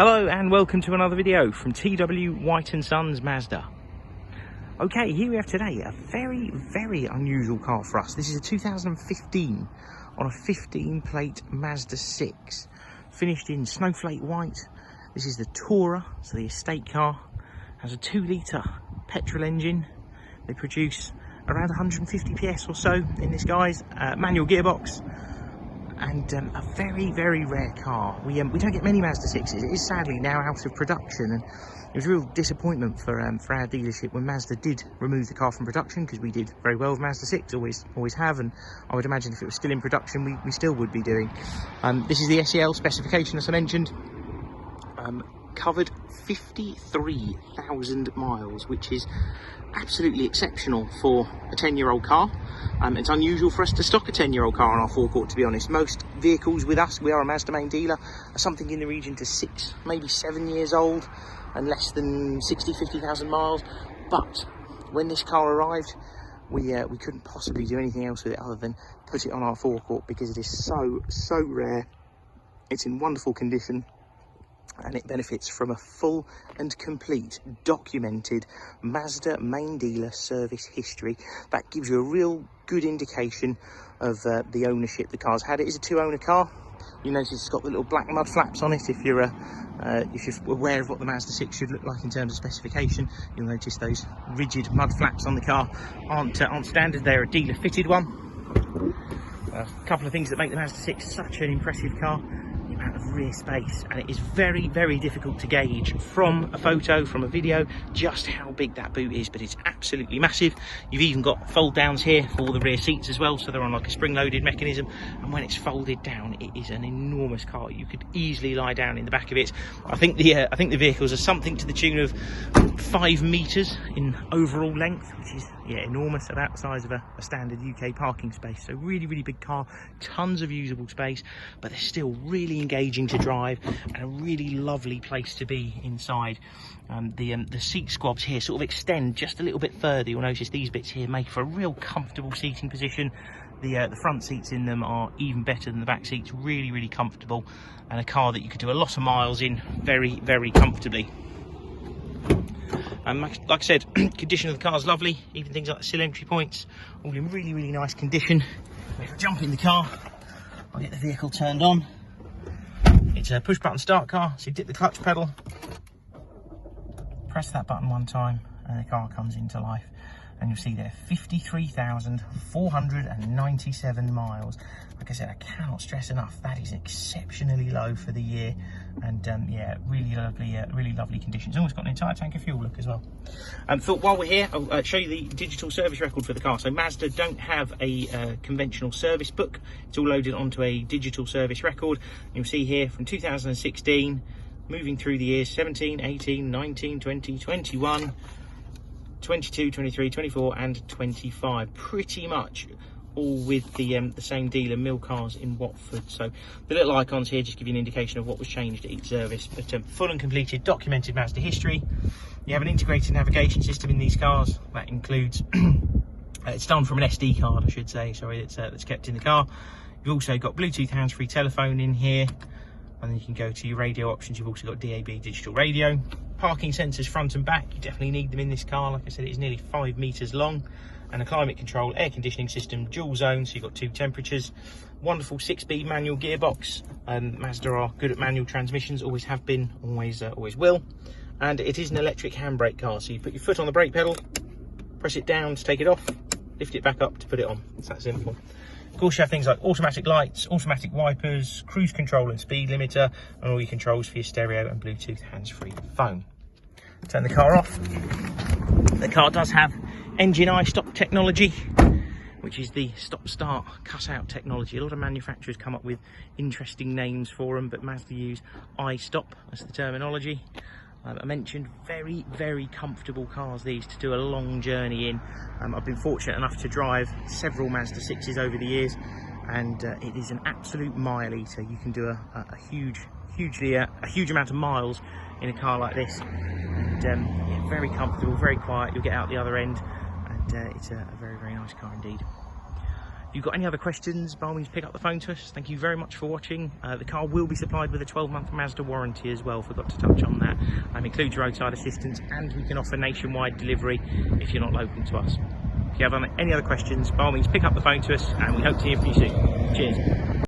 Hello and welcome to another video from TW White & Sons Mazda. Okay, here we have today a very unusual car for us. This is a 2015 on a 15 plate Mazda 6, finished in Snowflake white. This is the Tourer, so the estate car. Has a 2 litre petrol engine. They produce around 150 PS or so in this guy's manual gearbox. And a very rare car. We don't get many Mazda 6s. It is sadly now out of production, and it was a real disappointment for our dealership when Mazda did remove the car from production, because we did very well with Mazda 6, always have, and I would imagine if it was still in production we still would be doing. This is the SEL specification, as I mentioned. Covered 53,000 miles, which is absolutely exceptional for a 10-year-old car. It's unusual for us to stock a 10-year-old car on our forecourt, to be honest. Most vehicles with us, we are a Mazda main dealer, are something in the region to 6, maybe 7 years old and less than 50,000 miles. But when this car arrived, we couldn't possibly do anything else with it other than put it on our forecourt, because it is so rare. It's in wonderful condition, and it benefits from a full and complete documented Mazda main dealer service history. That gives you a real good indication of the ownership the car's had. It is a 2-owner car. You notice it's got the little black mud flaps on it. If you're aware of what the Mazda 6 should look like in terms of specification, you'll notice those rigid mud flaps on the car aren't standard. They're a dealer fitted one. A couple of things that make the Mazda 6 such an impressive car: the amount of rear space, and it is very difficult to gauge from a photo, from a video, just how big that boot is, but it's absolutely massive. You've even got fold downs here for the rear seats as well, so they're on like a spring loaded mechanism, and when it's folded down, it is an enormous car. You could easily lie down in the back of it. I think the vehicles are something to the tune of 5 meters in overall length, which is enormous, about the size of a standard UK parking space. So really big car, tons of usable space, but they're still really engaging to drive and a really lovely place to be inside. The seat squabs here sort of extend just a little bit further. You'll notice these bits here make for a real comfortable seating position. The front seats in them are even better than the back seats, really comfortable, and a car that you could do a lot of miles in very comfortably. Like I said, condition of the car is lovely. Even things like the sill entry points, all in really nice condition. If I jump in the car, I'll get the vehicle turned on. It's a push button start car, so you dip the clutch pedal, press that button one time, and the car comes into life. And you'll see there 53,497 miles. Like I said, I cannot stress enough, that is exceptionally low for the year. And yeah, really lovely conditions. Almost got an entire tank of fuel, look, as well. Thought while we're here, I'll show you the digital service record for the car. So Mazda don't have a conventional service book. It's all loaded onto a digital service record. You'll see here from 2016, moving through the years, 17, 18, 19, 20, 21, 22, 23, 24 and 25, pretty much all with the same dealer, Mill Cars in Watford. So the little icons here just give you an indication of what was changed at each service. But full and completed documented Mazda history. You have an integrated navigation system in these cars. That includes it's done from an SD card, I should say, sorry, that's kept in the car. You've also got Bluetooth hands-free telephone in here, and then you can go to your radio options. You've also got DAB digital radio. Parking sensors front and back, you definitely need them in this car. Like I said, it is nearly 5 meters long, and a climate control air conditioning system, dual zone, so you've got 2 temperatures. Wonderful 6-speed manual gearbox. Mazda are good at manual transmissions, always have been, always will. And it is an electric handbrake car, so you put your foot on the brake pedal, press it down to take it off, lift it back up to put it on. It's that simple. Of course, you have things like automatic lights, automatic wipers, cruise control and speed limiter, and all your controls for your stereo and Bluetooth hands-free phone. Turn the car off. The car does have engine i-stop technology, which is the stop-start cut-out technology. A lot of manufacturers come up with interesting names for them, but Mazda use i-stop as the terminology. I mentioned very comfortable cars, these, to do a long journey in. I've been fortunate enough to drive several Mazda 6s over the years, and it is an absolute mile eater. You can do a huge amount of miles in a car like this, and yeah, very comfortable, very quiet. You'll get out the other end, and it's a very nice car indeed. If you've got any other questions, by all means pick up the phone to us. Thank you very much for watching. The car will be supplied with a 12-month Mazda warranty as well, forgot to touch on that. Includes roadside assistance, and we can offer nationwide delivery if you're not local to us. If you have any other questions, by all means pick up the phone to us, and we hope to hear from you soon. Cheers.